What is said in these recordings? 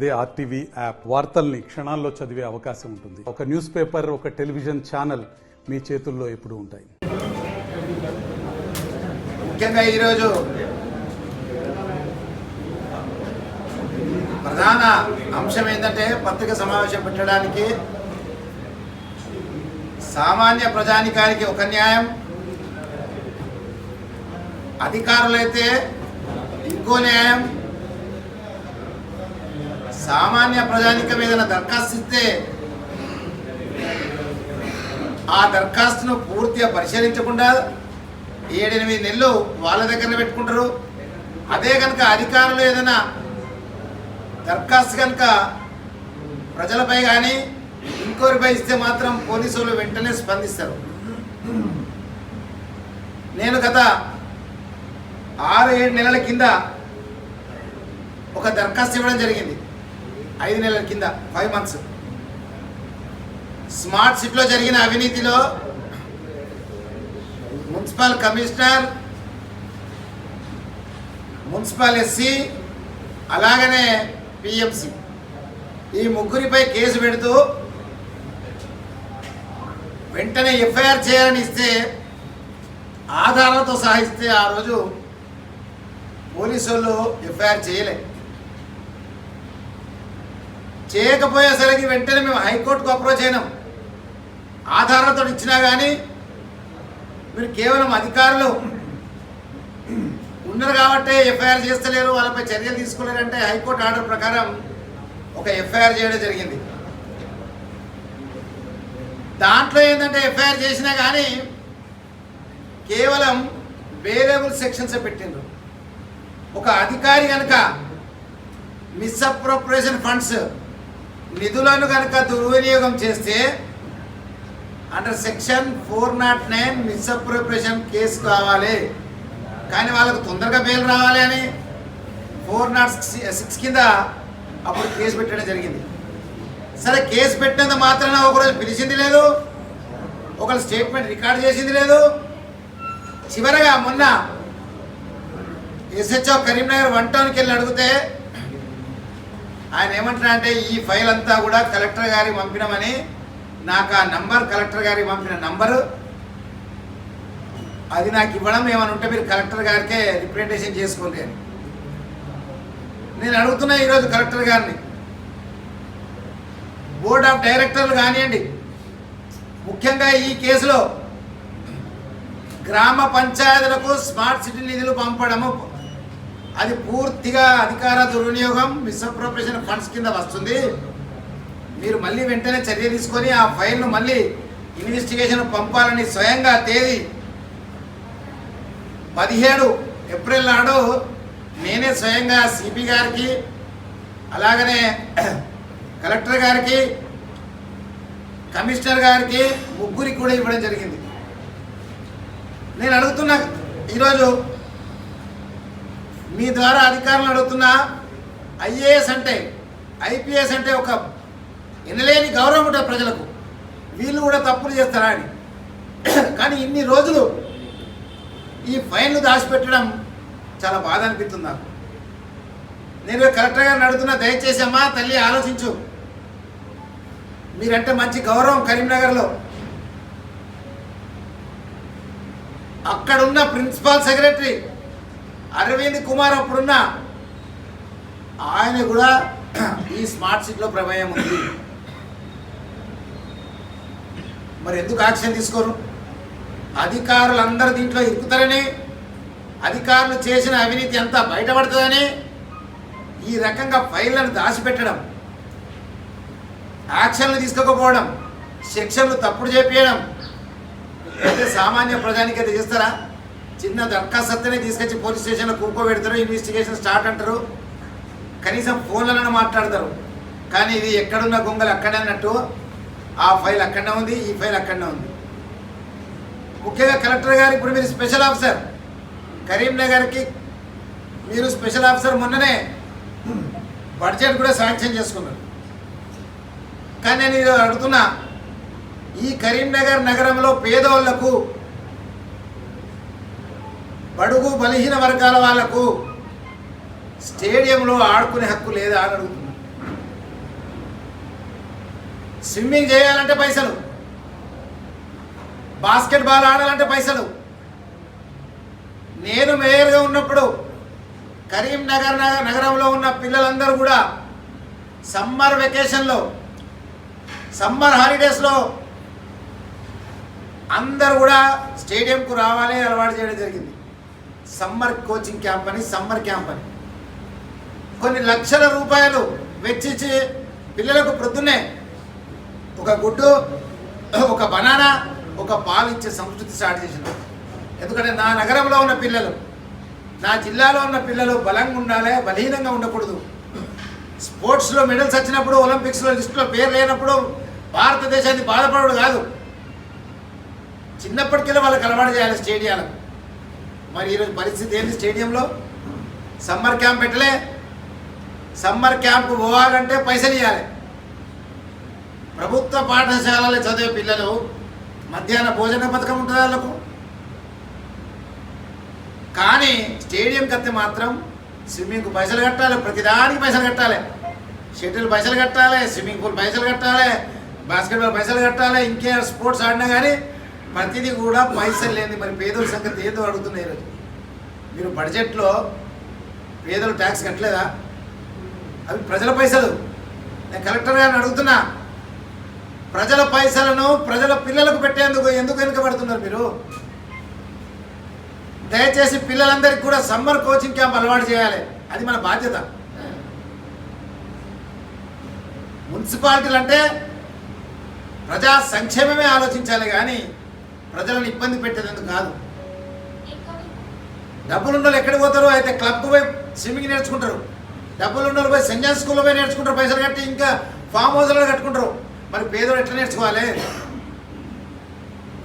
అదే RTV app వార్తల్ని క్షణాల్లో చదివే అవకాశం ఉంటుంది. ఒక న్యూస్ పేపర్, ఒక టెలివిజన్ ఛానల్ మీ చేతుల్లో ఎప్పుడూ ఉంటాయి. ముఖ్యంగా ఈరోజు ప్రధాన అంశం ఏంటంటే పత్రిక సమావేశం పెట్టడానికి సామాన్య ప్రజానికానికి ఒక న్యాయం, అధికారులైతే ఇంకో న్యాయం. సామాన్య ప్రజానికం ఏదైనా దరఖాస్తు ఇస్తే ఆ దరఖాస్తును పూర్తిగా పరిశీలించకుండా 7-8 నెలలు వాళ్ళ దగ్గర పెట్టుకుంటారు. అదే కనుక అధికారులు ఏదైనా దరఖాస్తు కనుక ప్రజలపై కానీ ఇంకోరిపై ఇస్తే మాత్రం పోలీసులు వెంటనే స్పందిస్తారు. నేను గత 6-7 నెలల కింద ఒక దరఖాస్తు ఇవ్వడం జరిగింది. 5 నెలల కింద 5 months స్మార్ట్ సిటీలో జరిగిన అవినీతిలో మున్సిపల్ కమిషనర్, మున్సిపల్ ఎస్సీ, అలాగనే పిఎంసి ఈ ముగ్గురిపై కేసు పెడుతూ వెంటనే ఎఫ్ఐఆర్ చేయాలని ఇస్తే ఆధారాలతో సహా ఇస్తే ఆ రోజు పోలీసు వాళ్ళు ఎఫ్ఐఆర్ చేయకపోయేసరికి వెంటనే మేము హైకోర్టుకు అప్రోచ్ అయినాం. ఆధారాలతో ఇచ్చినా కానీ మీరు కేవలం అధికారులు ఉన్నారు కాబట్టి ఎఫ్ఐఆర్ చేస్తలేరు, వాళ్ళపై చర్యలు తీసుకోలేరంటే హైకోర్టు ఆర్డర్ ప్రకారం ఒక ఎఫ్ఐఆర్ చేయడం జరిగింది. దాంట్లో ఏంటంటే ఎఫ్ఐఆర్ చేసినా కానీ కేవలం వేరియబుల్ సెక్షన్స్ పెట్టిండ్రు. ఒక అధికారి కనుక మిస్అప్రోప్రియేషన్ ఫండ్స్ నిధులను కనుక దుర్వినియోగం చేస్తే అండర్ సెక్షన్ 409 మిస్అప్రోప్రియేషన్ కేసు కావాలి. కానీ వాళ్ళకు తొందరగా బెయిల్ రావాలి అని 406 కింద అప్పుడు కేసు పెట్టడం జరిగింది. సరే, కేసు పెట్టినంత మాత్రాన ఒకరోజు పిలిచింది లేదు, ఒకరు స్టేట్మెంట్ రికార్డ్ చేసింది లేదు. చివరగా మొన్న ఎస్హెచ్ఓ కరీంనగర్ 1 టౌన్కి వెళ్ళి అడిగితే ఆయన ఏమంటున్నా అంటే ఈ ఫైల్ అంతా కూడా కలెక్టర్ గారికి పంపినామని, నాకు ఆ నంబర్ కలెక్టర్ గారికి పంపిన నంబరు అది నాకు ఇవ్వడం, ఏమైనా ఉంటే మీరు కలెక్టర్ గారికే రిప్రజెంటేషన్ చేసుకోండి అని నేను అడుగుతున్నా. ఈరోజు కలెక్టర్ గారిని, బోర్డ్ ఆఫ్ డైరెక్టర్లు కానివ్వండి, ముఖ్యంగా ఈ కేసులో గ్రామ పంచాయతీలకు స్మార్ట్ సిటీ నిధులు పంపడము అది పూర్తిగా అధికార దుర్వినియోగం, మిస్అప్రోప్రియేషన్ ఫండ్స్ కింద వస్తుంది. మీరు మళ్ళీ వెంటనే చర్య తీసుకొని ఆ ఫైల్ను మళ్ళీ ఇన్వెస్టిగేషన్ పంపాలని స్వయంగా తేదీ 17 ఏప్రిల్ నాడు నేనే స్వయంగా సిపి గారికి, అలాగనే కలెక్టర్ గారికి, కమిషనర్ గారికి, ముగ్గురికి కూడా ఇవ్వడం జరిగింది. నేను అడుగుతున్నా ఈరోజు మీ ద్వారా అధికారులను అడుగుతున్నా, ఐఏఎస్ అంటే ఐపీఎస్ అంటే ఒక ఎనలేని గౌరవం ఉంటుంది ప్రజలకు, వీళ్ళు కూడా తప్పులు చేస్తారా అని. కానీ ఇన్ని రోజులు ఈ ఫైన్లు దాచిపెట్టడం చాలా బాధ అనిపిస్తుంది నాకు. నేను కలెక్టర్ గారిని అడుగుతున్నా, దయచేసి అమ్మా తల్లి ఆలోచించు, మీరంటే మంచి గౌరవం కరీంనగర్లో. అక్కడున్న ప్రిన్సిపాల్ సెక్రటరీ అరవింద్ కుమార్ అప్పుడున్న ఆయన కూడా ఈ స్మార్ట్ సిటీలో ప్రమేయం ఉంది. మరి ఎందుకు యాక్షన్ తీసుకోరు? అధికారులు అందరూ దీంట్లో ఇరుకుతారని, అధికారులు చేసిన అవినీతి అంతా బయటపడుతుందని ఈ రకంగా ఫైళ్లను దాచిపెట్టడం, యాక్షన్లు తీసుకోకపోవడం, సెక్షన్లు తప్పుడు చేపించడం అయితే సామాన్య ప్రజానికి అయితే చేస్తారా? చిన్న దరఖాస్తు అత్తనే తీసుకొచ్చి పోలీస్ స్టేషన్లో కూర్చోబెడతారు, ఇన్వెస్టిగేషన్ స్టార్ట్ అంటారు, కనీసం ఫోన్లను మాట్లాడతారు. కానీ ఇది ఎక్కడున్న గొంగలు అక్కడే అన్నట్టు ఆ ఫైల్ అక్కడనే ఉంది, ఈ ఫైల్ అక్కడనే ఉంది. ముఖ్యంగా కలెక్టర్ గారు, ఇప్పుడు మీరు స్పెషల్ ఆఫీసర్ కరీంనగర్కి, మీరు స్పెషల్ ఆఫీసర్ మొన్ననే బడ్జెట్ కూడా శాంక్షన్ చేసుకున్నారు. కానీ నేను అడుగుతున్నా, ఈ కరీంనగర్ నగరంలో పేదోళ్లకు, బడుగు బలహీన వర్గాల వాళ్లకు స్టేడియంలో ఆడుకునే హక్కు లేదా అని అడుగుతున్నా. స్విమ్మింగ్ చేయాలంటే పైసలు, బాస్కెట్బాల్ ఆడాలంటే పైసలు. నేను మేయర్గా ఉన్నప్పుడు కరీంనగర్ నగరంలో ఉన్న పిల్లలందరూ కూడా సమ్మర్ వెకేషన్లో, సమ్మర్ హాలిడేస్లో అందరూ కూడా స్టేడియంకు రావాలి అలవాటు చేయడం జరిగింది. సమ్మర్ కోచింగ్ క్యాంప్ అని, సమ్మర్ క్యాంప్ అని కొన్ని లక్షల రూపాయలు వెచ్చించి పిల్లలకు ప్రొద్దున్నే ఒక గుడ్డు, ఒక బనానా, ఒక పాలు ఇచ్చే సంస్కృతి స్టార్ట్ చేసింది. ఎందుకంటే నా నగరంలో ఉన్న పిల్లలు, నా జిల్లాలో ఉన్న పిల్లలు బలంగా ఉండాలి, బలహీనంగా ఉండకూడదు. స్పోర్ట్స్లో మెడల్స్ వచ్చినప్పుడు, ఒలింపిక్స్లో లిస్టులో పేరు లేనప్పుడు భారతదేశాన్ని బాధపడడు కాదు, చిన్నప్పటికెళ్ళి వాళ్ళకి అలవాటు చేయాలి స్టేడియాలకు. మరి ఈరోజు పరిస్థితి ఏంటి? స్టేడియంలో సమ్మర్ క్యాంప్ పెట్టలే. సమ్మర్ క్యాంప్ పోవాలంటే పైసలు ఇవ్వాలి. ప్రభుత్వ పాఠశాలలో చదివే పిల్లలు మధ్యాహ్న భోజన పథకం ఉంటుంది వాళ్ళకు, కానీ స్టేడియంకి వస్తే మాత్రం స్విమ్మింగ్కు పైసలు కట్టాలి, ప్రతిదానికి పైసలు కట్టాలి. షటిల్ పైసలు కట్టాలి, స్విమ్మింగ్ పూల్ పైసలు కట్టాలి, బాస్కెట్బాల్ పైసలు కట్టాలి. ఇంకే స్పోర్ట్స్ ఆడినా కానీ ప్రతిదీ కూడా పైసలు లేని. మరి పేదల సంగతి ఏదో అడుగుతున్నాయి. ఈరోజు మీరు బడ్జెట్లో పేదలు ట్యాక్స్ కట్టలేదా? అవి ప్రజల పైసలు. నేను కలెక్టర్ గారిని అడుగుతున్నా, ప్రజల పైసలను ప్రజల పిల్లలకు పెట్టేందుకు ఎందుకు వెనుకబడుతున్నారు మీరు? దయచేసి పిల్లలందరికీ కూడా సమ్మర్ కోచింగ్ క్యాంప్ అలవాటు చేయాలి. అది మన బాధ్యత. మున్సిపాలిటీలు అంటే ప్రజా సంక్షేమమే ఆలోచించాలి కానీ ప్రజలను ఇబ్బంది పెట్టేందుకు కాదు. డబ్బులు ఉన్న వాళ్ళు ఎక్కడికి పోతారు? అయితే క్లబ్కు పోయి స్విమ్మింగ్ నేర్చుకుంటారు. డబ్బులు ఉన్న వాళ్ళు పోయి సెంట్ జాన్స్ స్కూల్లో పోయి నేర్చుకుంటారు, పైసలు కట్టి. ఇంకా ఫామ్ హౌస్లో కట్టుకుంటారు. మరి పేదలు ఎట్లా నేర్చుకోవాలి?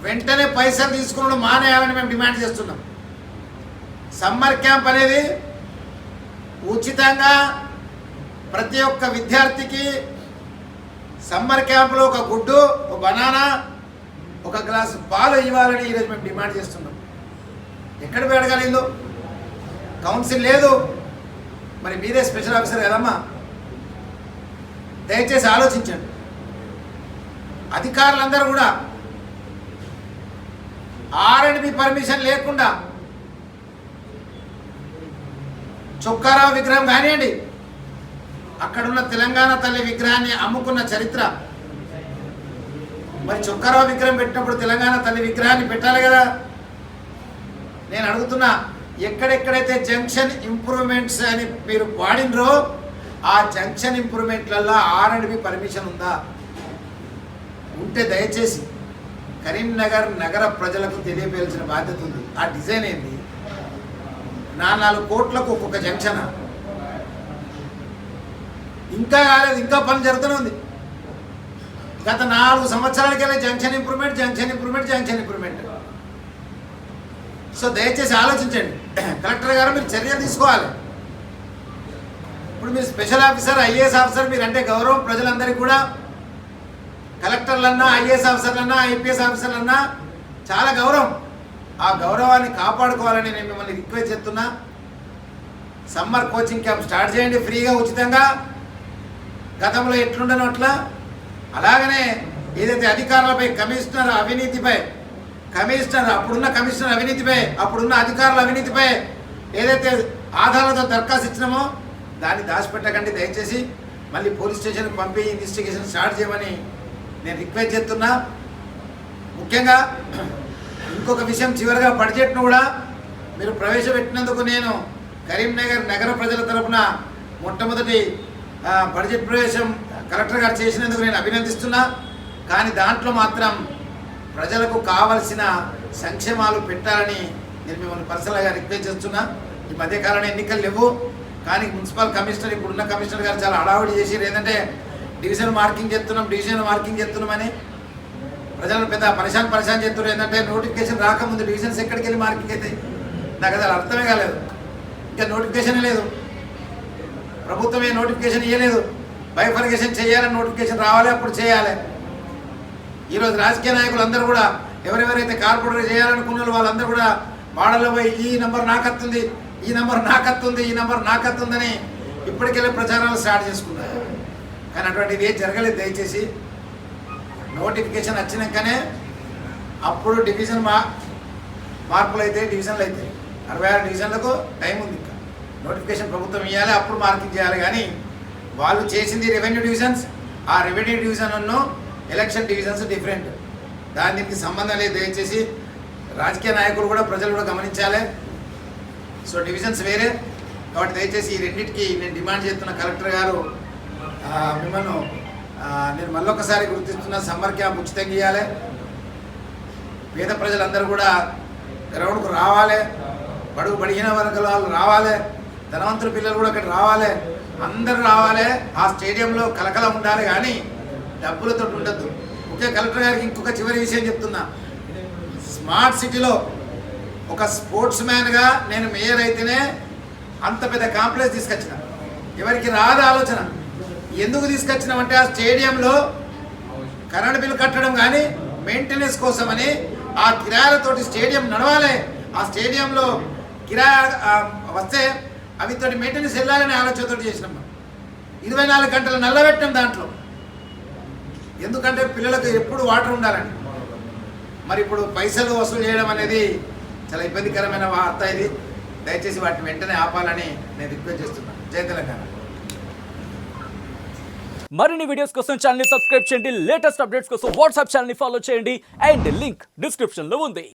వెంటనే పైసలు తీసుకుని మానేయాలని మేము డిమాండ్ చేస్తున్నాం. సమ్మర్ క్యాంప్ అనేది ఉచితంగా ప్రతి ఒక్క విద్యార్థికి సమ్మర్ క్యాంపులో ఒక గుడ్డు, ఒక బనానా, ఒక గ్లాసు పాలు ఇవ్వాలని ఈరోజు మేము డిమాండ్ చేస్తున్నాం. ఎక్కడ పెడగలిందో కౌన్సిల్ లేదు. మరి మీరే స్పెషల్ ఆఫీసర్ కదమ్మా, దయచేసి ఆలోచించండి. అధికారులందరూ కూడా R&B పర్మిషన్ లేకుండా చొక్కారావు విగ్రహం కానివ్వండి, అక్కడున్న తెలంగాణ తల్లి విగ్రహాన్ని అమ్ముకున్న చరిత్ర. మరి చొక్కారావు విగ్రహం పెట్టినప్పుడు తెలంగాణ తల్లి విగ్రహాన్ని పెట్టాలి కదా. నేను అడుగుతున్నా, ఎక్కడెక్కడైతే జంక్షన్ ఇంప్రూవ్మెంట్స్ అని మీరు వాడినరో ఆ జంక్షన్ ఇంప్రూవ్మెంట్లలో R&B పర్మిషన్ ఉందా? ఉంటే దయచేసి కరీంనగర్ నగర ప్రజలకు తెలియపేయాల్సిన బాధ్యత ఉంది. ఆ డిజైన్ ఏంది? 4 కోట్లకు ఒక్కొక్క జంక్షన్. ఇంకా కాలేదు, ఇంకా పని జరుగుతూనే ఉంది. గత 4 సంవత్సరాలకెళ్ళి junction improvement, junction improvement, junction improvement. So దయచేసి ఆలోచించండి. కలెక్టర్ గారు మీరు చర్యలు తీసుకోవాలి. ఇప్పుడు మీరు స్పెషల్ ఆఫీసర్, IAS ఆఫీసర్, మీరంటే గౌరవం ప్రజలందరికీ కూడా. కలెక్టర్లన్నా, IAS ఆఫీసర్లన్నా, IPS ఆఫీసర్లన్నా చాలా గౌరవం. ఆ గౌరవాన్ని కాపాడుకోవాలని నేను మిమ్మల్ని రిక్వెస్ట్ చేస్తున్నా. సమ్మర్ కోచింగ్ క్యాంప్ స్టార్ట్ చేయండి ఫ్రీగా, ఉచితంగా. గతంలో ఎట్లుండనో అట్లా. అలాగనే ఏదైతే అధికారులపై కమిషనర్ అవినీతిపై, అప్పుడున్న కమిషనర్ అవినీతిపై, అప్పుడున్న అధికారుల అవినీతిపై ఏదైతే ఆధారాలతో దరఖాస్తు ఇచ్చినామో దాన్ని దాచిపెట్టకండి. దయచేసి మళ్ళీ పోలీస్ స్టేషన్కి పంపి ఇన్వెస్టిగేషన్ స్టార్ట్ చేయమని నేను రిక్వెస్ట్ చేస్తున్నా. ముఖ్యంగా ఇంకొక విషయం, చివరిగా బడ్జెట్ను కూడా మీరు ప్రవేశపెట్టినందుకు నేను కరీంనగర్ నగర ప్రజల తరఫున మొట్టమొదటి బడ్జెట్ ప్రవేశం కలెక్టర్ గారు చేసినందుకు నేను అభినందిస్తున్నా. కానీ దాంట్లో మాత్రం ప్రజలకు కావలసిన సంక్షేమాలు పెట్టాలని నేను మిమ్మల్ని పర్సనల్గా రిక్వెస్ట్ చేస్తున్నా. ఈ మధ్యకాలంలో ఎన్నికలు లేవు, కానీ మున్సిపల్ కమిషనర్, ఇప్పుడున్న కమిషనర్ గారు చాలా హడావుడి చేసి ఏంటంటే డివిజన్ మార్కింగ్ చేస్తున్నామని ప్రజలను పెద్ద పరిశాన్ చేస్తున్నారు. ఏంటంటే నోటిఫికేషన్ రాకముందు డివిజన్స్ ఎక్కడికి వెళ్ళి మార్కింగ్ అవుతాయి? నాకు అది అర్థమే కాలేదు. ఇంకా నోటిఫికేషన్ లేదు, ప్రభుత్వమే నోటిఫికేషన్ ఇవ్వలేదు. బైఫర్కేషన్ చేయాలని నోటిఫికేషన్ రావాలి, అప్పుడు చేయాలి. ఈరోజు రాజకీయ నాయకులు అందరూ కూడా ఎవరెవరైతే కార్పొరేటర్ చేయాలనుకున్న వాళ్ళందరూ కూడా వాడలో పోయి ఈ నెంబర్ నాకత్తుంది, ఈ నెంబర్ నాకత్తుందని ఇప్పటికెళ్ళి ప్రచారాలు స్టార్ట్ చేసుకున్నారు. కానీ అటువంటిది ఏం జరగలేదు. దయచేసి నోటిఫికేషన్ వచ్చినాకనే అప్పుడు డివిజన్ మార్పులు అయితే డివిజన్లు అయితే 66 డివిజన్లకు టైం ఉంది. ఇంకా నోటిఫికేషన్ ప్రభుత్వం ఇవ్వాలి, అప్పుడు మార్కింగ్ చేయాలి. కానీ వాళ్ళు చేసింది రెవెన్యూ డివిజన్స్. ఆ revenue division election divisions different. దీనికి సంబంధం లేదు. దయచేసి రాజకీయ నాయకులు కూడా ప్రజలు కూడా గమనించాలి. సో డివిజన్స్ వేరే కాబట్టి దయచేసి ఈ రెండింటికి నేను డిమాండ్ చేస్తున్న కలెక్టర్ గారు మిమ్మల్ని నేను మళ్ళొకసారి గుర్తిస్తున్న సమ్మర్ క్యాంప్ ఉచితంగా ఇవ్వాలి. పేద ప్రజలందరూ కూడా గ్రౌండ్కు రావాలి, బడిగిన వర్గాల వాళ్ళు రావాలి, ధనవంతుల పిల్లలు కూడా అక్కడ రావాలి, అందరూ రావాలి. ఆ స్టేడియంలో కలకలం ఉండాలి కానీ డబ్బులతో ఉండద్దు. ముఖ్య కలెక్టర్ గారికి ఇంకొక చివరి విషయం చెప్తున్నా. స్మార్ట్ సిటీలో ఒక స్పోర్ట్స్ మ్యాన్గా నేను మేయర్ అయితేనే అంత పెద్ద కాంప్లెక్స్ తీసుకొచ్చిన. ఎవరికి రాదు ఆలోచన. ఎందుకు తీసుకొచ్చినామంటే ఆ స్టేడియంలో కరెంట్ బిల్లు కట్టడం కానీ మెయింటెనెన్స్ కోసమని ఆ కిరాయిలతోటి స్టేడియం నడవాలి. ఆ స్టేడియంలో కిరాయి వస్తే అవితోటి మెయింటెనెన్స్ వెళ్ళాలనే ఆలోచనతో చేసినాం. 24 గంటలు నల్లబెట్టాం దాంట్లో. ఎందుకంటే పిల్లలకు ఎప్పుడు వాటర్ ఉండాలని. మరి ఇప్పుడు పైసలు వసూలు చేయడం అనేది చాలా ఇబ్బందికరమైన వార్త. ఇది దయచేసి వాటిని వెంటనే ఆపాలని నేను రిక్వెస్ట్ చేస్తున్నాను. జై తెలంగాణ. మరిన్ని వీడియోస్ కోసం ఛానల్ ని సబ్స్క్రైబ్ చేయండి. లేటెస్ట్ అప్డేట్స్ కోసం వాట్సాప్ ఛానల్ ని ఫాలో చేయండి. అండ్ లింక్ డిస్క్రిప్షన్ లో ఉంది.